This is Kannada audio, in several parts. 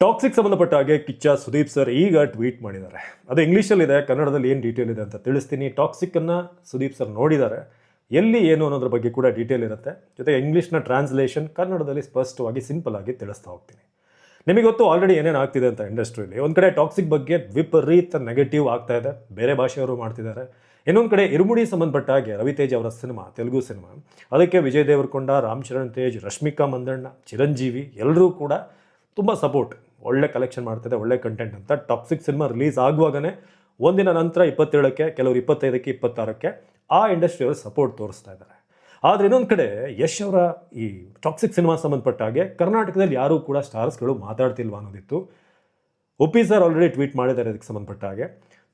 ಟಾಕ್ಸಿಕ್ ಸಂಬಂಧಪಟ್ಟ ಹಾಗೆ ಕಿಚ್ಚ ಸುದೀಪ್ ಸರ್ ಈಗ ಟ್ವೀಟ್ ಮಾಡಿದ್ದಾರೆ. ಅದು ಇಂಗ್ಲೀಷಲ್ಲಿದೆ, ಕನ್ನಡದಲ್ಲಿ ಏನು ಡೀಟೇಲ್ ಇದೆ ಅಂತ ತಿಳಿಸ್ತೀನಿ. ಟಾಕ್ಸಿಕ್ಕನ್ನು ಸುದೀಪ್ ಸರ್ ನೋಡಿದ್ದಾರೆ, ಎಲ್ಲಿ ಏನು ಅನ್ನೋದ್ರ ಬಗ್ಗೆ ಕೂಡ ಡೀಟೇಲ್ ಇರುತ್ತೆ. ಜೊತೆಗೆ ಇಂಗ್ಲೀಷ್ನ ಟ್ರಾನ್ಸ್ಲೇಷನ್ ಕನ್ನಡದಲ್ಲಿ ಸ್ಪಷ್ಟವಾಗಿ ಸಿಂಪಲ್ ಆಗಿ ತಿಳಿಸ್ತಾ ಹೋಗ್ತೀನಿ. ನಿಮಗೆ ಗೊತ್ತು ಆಲ್ರೆಡಿ ಏನೇನು ಆಗ್ತಿದೆ ಅಂತ ಇಂಡಸ್ಟ್ರಿಯಲ್ಲಿ. ಒಂದು ಕಡೆ ಟಾಕ್ಸಿಕ್ ಬಗ್ಗೆ ವಿಪರೀತ ನೆಗೆಟಿವ್ ಆಗ್ತಾ ಇದೆ, ಬೇರೆ ಭಾಷೆಯವರು ಮಾಡ್ತಿದ್ದಾರೆ. ಇನ್ನೊಂದು ಕಡೆ ಇರುಮುಡಿ ಸಂಬಂಧಪಟ್ಟ ಹಾಗೆ ರವಿತೇಜ್ ಅವರ ಸಿನಿಮಾ, ತೆಲುಗು ಸಿನಿಮಾ, ಅದಕ್ಕೆ ವಿಜಯ್ ದೇವರಕೊಂಡ, ರಾಮ್ ಚರಣ್ ತೇಜ್, ರಶ್ಮಿಕಾ ಮಂದಣ್ಣ, ಚಿರಂಜೀವಿ ಎಲ್ಲರೂ ಕೂಡ ತುಂಬ ಸಪೋರ್ಟ್, ಒಳ್ಳೆ ಕಲೆಕ್ಷನ್ ಮಾಡ್ತಿದೆ, ಒಳ್ಳೆ ಕಂಟೆಂಟ್ ಅಂತ. ಟಾಕ್ಸಿಕ್ ಸಿನಿಮಾ ರಿಲೀಸ್ ಆಗುವಾಗಲೇ ಒಂದಿನ ನಂತರ 27ಕ್ಕೆ, ಕೆಲವರು 25ಕ್ಕೆ, 26ಕ್ಕೆ ಆ ಇಂಡಸ್ಟ್ರಿಯವರು ಸಪೋರ್ಟ್ ತೋರಿಸ್ತಾ ಇದ್ದಾರೆ. ಆದರೆ ಇನ್ನೊಂದು ಕಡೆ ಯಶ್ ಅವರ ಈ ಟಾಕ್ಸಿಕ್ ಸಿನಿಮಾ ಸಂಬಂಧಪಟ್ಟ ಹಾಗೆ ಕರ್ನಾಟಕದಲ್ಲಿ ಯಾರೂ ಕೂಡ ಸ್ಟಾರ್ಸ್ಗಳು ಮಾತಾಡ್ತಿಲ್ವ ಅನ್ನೋದಿತ್ತು. ಒಪ್ಪಿ ಸರ್ ಆಲ್ರೆಡಿ ಟ್ವೀಟ್ ಮಾಡಿದ್ದಾರೆ ಇದಕ್ಕೆ ಸಂಬಂಧಪಟ್ಟ ಹಾಗೆ.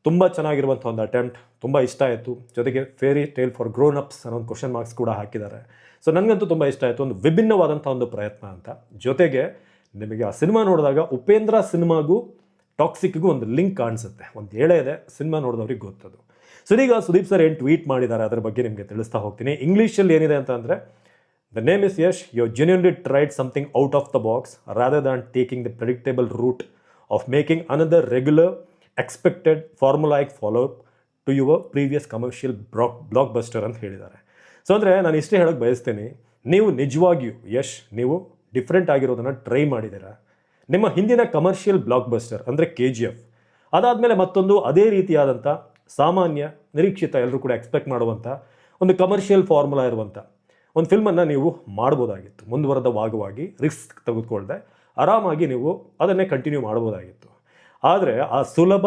ತುಂಬ ಚೆನ್ನಾಗಿರುವಂಥ ಒಂದು ಅಟೆಂಪ್ಟ್, ತುಂಬ ಇಷ್ಟ ಆಯಿತು. ಜೊತೆಗೆ fairy tale for grown ups ಅನ್ನೋ ಒಂದು ಕ್ವಶನ್ ಮಾರ್ಕ್ಸ್ ಕೂಡ ಹಾಕಿದ್ದಾರೆ. ಸೊ ನನಗಂತೂ ತುಂಬ ಇಷ್ಟ ಆಯಿತು, ಒಂದು ವಿಭಿನ್ನವಾದಂಥ ಒಂದು ಪ್ರಯತ್ನ ಅಂತ. ಜೊತೆಗೆ ನಿಮಗೆ ಆ ಸಿನಿಮಾ ನೋಡಿದಾಗ ಉಪೇಂದ್ರ ಸಿನಿಮಾಗೂ ಟಾಕ್ಸಿಕ್ಗೂ ಒಂದು ಲಿಂಕ್ ಕಾಣಿಸುತ್ತೆ, ಒಂದು ಎಳೆ ಇದೆ, ಸಿನಿಮಾ ನೋಡಿದವ್ರಿಗೆ ಗೊತ್ತದು. ಸೊ ಈಗ ಸುದೀಪ್ ಸರ್ ಏನು ಟ್ವೀಟ್ ಮಾಡಿದ್ದಾರೆ ಅದರ ಬಗ್ಗೆ ನಿಮಗೆ ತಿಳಿಸ್ತಾ ಹೋಗ್ತೀನಿ. ಇಂಗ್ಲೀಷಲ್ಲಿ ಏನಿದೆ ಅಂತ ಅಂದರೆ, the name is Yash, you genuinely tried something out of the box rather than taking the predictable route of making another regular expected formulaic follow up to your previous commercial blockbuster ಅಂತ ಹೇಳಿದ್ದಾರೆ. ಸೊ ಅಂದರೆ ನಾನು ಇಷ್ಟೇ ಹೇಳೋಕ್ಕೆ ಬಯಸ್ತೀನಿ, ನೀವು ನಿಜವಾಗಿಯೂ ಯಶ್, ನೀವು ಡಿಫ್ರೆಂಟ್ ಆಗಿರೋದನ್ನು ಟ್ರೈ ಮಾಡಿದ್ದೀರಾ. ನಿಮ್ಮ ಹಿಂದಿನ ಕಮರ್ಷಿಯಲ್ ಬ್ಲಾಕ್ ಬಸ್ಟರ್ ಅಂದರೆ KGF, ಅದಾದಮೇಲೆ ಮತ್ತೊಂದು ಅದೇ ರೀತಿಯಾದಂಥ ಸಾಮಾನ್ಯ ನಿರೀಕ್ಷಿತ, ಎಲ್ಲರೂ ಕೂಡ ಎಕ್ಸ್ಪೆಕ್ಟ್ ಮಾಡುವಂಥ ಒಂದು ಕಮರ್ಷಿಯಲ್ ಫಾರ್ಮುಲಾ ಇರುವಂಥ ಒಂದು ಫಿಲ್ಮನ್ನು ನೀವು ಮಾಡ್ಬೋದಾಗಿತ್ತು. ಮುಂದುವರೆದ ಭಾಗವಾಗಿ ರಿಸ್ಕ್ ತೆಗೆದುಕೊಳ್ಳದೆ ಆರಾಮಾಗಿ ನೀವು ಅದನ್ನೇ ಕಂಟಿನ್ಯೂ ಮಾಡ್ಬೋದಾಗಿತ್ತು. ಆದರೆ ಆ ಸುಲಭ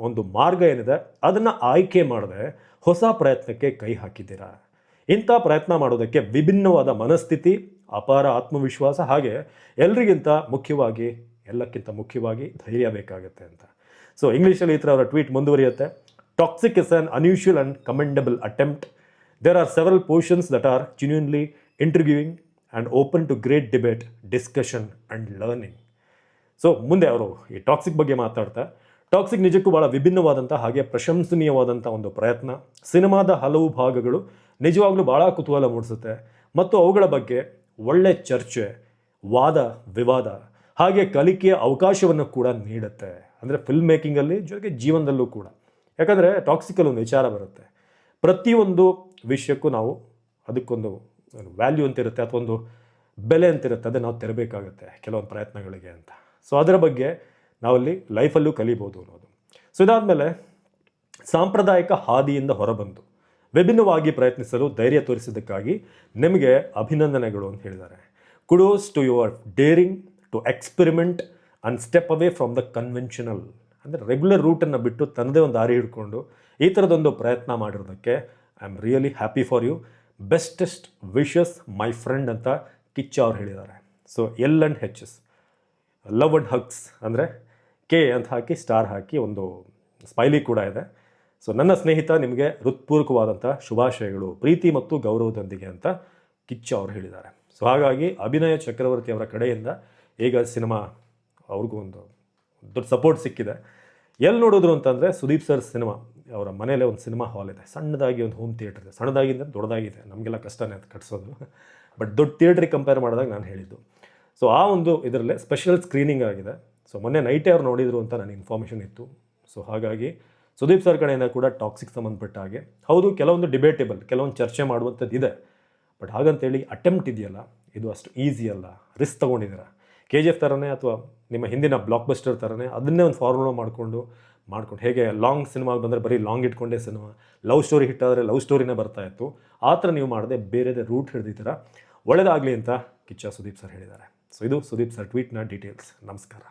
ಒಂದು ಮಾರ್ಗ ಏನಿದೆ ಅದನ್ನು ಆಯ್ಕೆ ಮಾಡದೆ ಹೊಸ ಪ್ರಯತ್ನಕ್ಕೆ ಕೈ ಹಾಕಿದ್ದೀರಾ. ಇಂಥ ಪ್ರಯತ್ನ ಮಾಡೋದಕ್ಕೆ ವಿಭಿನ್ನವಾದ ಮನಸ್ಥಿತಿ, ಅಪಾರ ಆತ್ಮವಿಶ್ವಾಸ, ಹಾಗೆ ಎಲ್ಲಕ್ಕಿಂತ ಮುಖ್ಯವಾಗಿ ಧೈರ್ಯ ಬೇಕಾಗುತ್ತೆ ಅಂತ. ಸೊ ಇಂಗ್ಲೀಷಲ್ಲಿ ಈ ಥರ ಅವರ ಟ್ವೀಟ್ ಮುಂದುವರಿಯುತ್ತೆ. Toxic is an unusual and commendable attempt. There are several portions that are genuinely intriguing and open to great debate, discussion and learning. So ಮುಂದೆ ಅವರು ಈ ಟಾಕ್ಸಿಕ್ ಬಗ್ಗೆ ಮಾತಾಡ್ತಾ, ಟಾಕ್ಸಿಕ್ ನಿಜಕ್ಕೂ ಭಾಳ ವಿಭಿನ್ನವಾದಂಥ ಹಾಗೆ ಪ್ರಶಂಸನೀಯವಾದಂಥ ಒಂದು ಪ್ರಯತ್ನ. ಸಿನಿಮಾದ ಹಲವು ಭಾಗಗಳು ನಿಜವಾಗ್ಲೂ ಭಾಳ ಕುತೂಹಲ ಮೂಡಿಸುತ್ತೆ ಮತ್ತು ಅವುಗಳ ಬಗ್ಗೆ ಒಳ್ಳೆ ಚರ್ಚೆ, ವಾದ ವಿವಾದ, ಹಾಗೆ ಕಲಿಕೆಯ ಅವಕಾಶವನ್ನು ಕೂಡ ನೀಡುತ್ತೆ. ಅಂದರೆ ಫಿಲ್ಮ್ ಮೇಕಿಂಗಲ್ಲಿ, ಜೊತೆಗೆ ಜೀವನದಲ್ಲೂ ಕೂಡ. ಯಾಕಂದರೆ ಟಾಕ್ಸಿಕಲ್ಲಿ ಒಂದು ವಿಚಾರ ಬರುತ್ತೆ, ಪ್ರತಿಯೊಂದು ವಿಷಯಕ್ಕೂ ನಾವು ಅದಕ್ಕೊಂದು ವ್ಯಾಲ್ಯೂ ಅಂತಿರುತ್ತೆ, ಅಥವಾ ಒಂದು ಬೆಲೆ ಅಂತಿರುತ್ತೆ, ಅದನ್ನು ನಾವು ತೆರಬೇಕಾಗುತ್ತೆ ಕೆಲವೊಂದು ಪ್ರಯತ್ನಗಳಿಗೆ ಅಂತ. ಸೊ ಅದರ ಬಗ್ಗೆ ನಾವಲ್ಲಿ ಲೈಫಲ್ಲೂ ಕಲಿಬೋದು ಅನ್ನೋದು. ಸೊ ಇದಾದಮೇಲೆ ಸಾಂಪ್ರದಾಯಿಕ ಹಾದಿಯಿಂದ ಹೊರಬಂದು ವಿಭಿನ್ನವಾಗಿ ಪ್ರಯತ್ನಿಸಲು ಧೈರ್ಯ ತೋರಿಸಿದ್ದಕ್ಕಾಗಿ ನಿಮಗೆ ಅಭಿನಂದನೆಗಳು ಅಂತ ಹೇಳಿದ್ದಾರೆ. Kudos to your daring to experiment and step away from the conventional. ಅಂದರೆ ರೆಗ್ಯುಲರ್ ರೂಟನ್ನು ಬಿಟ್ಟು ತನ್ನದೇ ಒಂದು ದಾರಿ ಹಿಡ್ಕೊಂಡು ಈ ಥರದೊಂದು ಪ್ರಯತ್ನ ಮಾಡಿರೋದಕ್ಕೆ I am really happy for you. Bestest wishes my friend ಅಂತ ಕಿಚ್ಚ ಅವ್ರು ಹೇಳಿದ್ದಾರೆ. So L&H's, love and hugs, ಅಂದರೆ K ಅಂತ ಹಾಕಿ ಸ್ಟಾರ್ ಹಾಕಿ ಒಂದು ಸ್ಮೈಲಿ ಕೂಡ ಇದೆ. ಸೊ ನನ್ನ ಸ್ನೇಹಿತ, ನಿಮಗೆ ಹೃತ್ಪೂರ್ವಕವಾದಂಥ ಶುಭಾಶಯಗಳು, ಪ್ರೀತಿ ಮತ್ತು ಗೌರವದೊಂದಿಗೆ ಅಂತ ಕಿಚ್ಚ ಅವರು ಹೇಳಿದ್ದಾರೆ. ಸೊ ಹಾಗಾಗಿ ಅಭಿನಯ ಚಕ್ರವರ್ತಿ ಅವರ ಕಡೆಯಿಂದ ಈಗ ಸಿನಿಮಾ ಅವ್ರಿಗೂ ಒಂದು ದೊಡ್ಡ ಸಪೋರ್ಟ್ ಸಿಕ್ಕಿದೆ. ಎಲ್ಲಿ ನೋಡಿದ್ರು ಅಂತಂದರೆ, ಸುದೀಪ್ ಸರ್ ಸಿನಿಮಾ, ಅವರ ಮನೇಲೆ ಒಂದು ಸಿನಿಮಾ ಹಾಲ್ ಇದೆ, ಸಣ್ಣದಾಗಿ ಒಂದು ಹೋಮ್ ಥಿಯೇಟರ್ ಇದೆ. ಸಣ್ಣದಾಗಿಂದ ದೊಡ್ಡದಾಗಿದೆ, ನಮಗೆಲ್ಲ ಕಷ್ಟನೇ ಅದು ಕಟ್ಸೋದು, ಬಟ್ ದೊಡ್ಡ ಥಿಯೇಟ್ರಿಗೆ ಕಂಪೇರ್ ಮಾಡಿದಾಗ ನಾನು ಹೇಳಿದ್ದು. ಸೊ ಆ ಒಂದು ಇದರಲ್ಲೇ ಸ್ಪೆಷಲ್ ಸ್ಕ್ರೀನಿಂಗ್ ಆಗಿದೆ. ಸೊ ಮೊನ್ನೆ ನೈಟೇ ಅವ್ರು ನೋಡಿದರು ಅಂತ ನನಗೆ ಇನ್ಫಾರ್ಮೇಷನ್ ಇತ್ತು. ಸೊ ಹಾಗಾಗಿ ಸುದೀಪ್ ಸರ್ ಕಡೆಯಿಂದ ಕೂಡ ಟಾಕ್ಸಿಕ್ ಸಂಬಂಧಪಟ್ಟ ಹಾಗೆ, ಹೌದು ಕೆಲವೊಂದು ಡಿಬೇಟೇಬಲ್, ಕೆಲವೊಂದು ಚರ್ಚೆ ಮಾಡುವಂಥದ್ದು ಇದೆ, ಬಟ್ ಹಾಗಂತೇಳಿ ಅಟೆಂಪ್ಟ್ ಇದೆಯಲ್ಲ, ಇದು ಅಷ್ಟು ಈಸಿ ಅಲ್ಲ. ರಿಸ್ಕ್ ತೊಗೊಂಡಿದ್ದೀರಾ. KGF ಥರನೇ ಅಥವಾ ನಿಮ್ಮ ಹಿಂದಿನ ಬ್ಲಾಕ್ ಬಸ್ಟರ್ ಥರನೇ ಅದನ್ನೇ ಒಂದು ಫಾರ್ಮುಲಾ ಮಾಡಿಕೊಂಡು ಹೇಗೆ ಲಾಂಗ್ ಸಿನಿಮಾಗೆ ಬಂದರೆ ಬರೀ ಲಾಂಗ್ ಇಟ್ಕೊಂಡೇ ಸಿನಿಮಾ, ಲವ್ ಸ್ಟೋರಿ ಹಿಟ್ ಆದರೆ ಲವ್ ಸ್ಟೋರಿನೇ ಬರ್ತಾ ಇತ್ತು, ಆ ಥರ ನೀವು ಮಾಡದೆ ಬೇರೆದೇ ರೂಟ್ ಹಿಡಿದಿದ್ದೀರಾ. ಒಳ್ಳೆಯದಾಗಲಿ ಅಂತ ಕಿಚ್ಚ ಸುದೀಪ್ ಸರ್ ಹೇಳಿದ್ದಾರೆ. ಸೊ ಇದು ಸುದೀಪ್ ಸರ್ ಟ್ವೀಟ್ನ ಡೀಟೇಲ್ಸ್. ನಮಸ್ಕಾರ.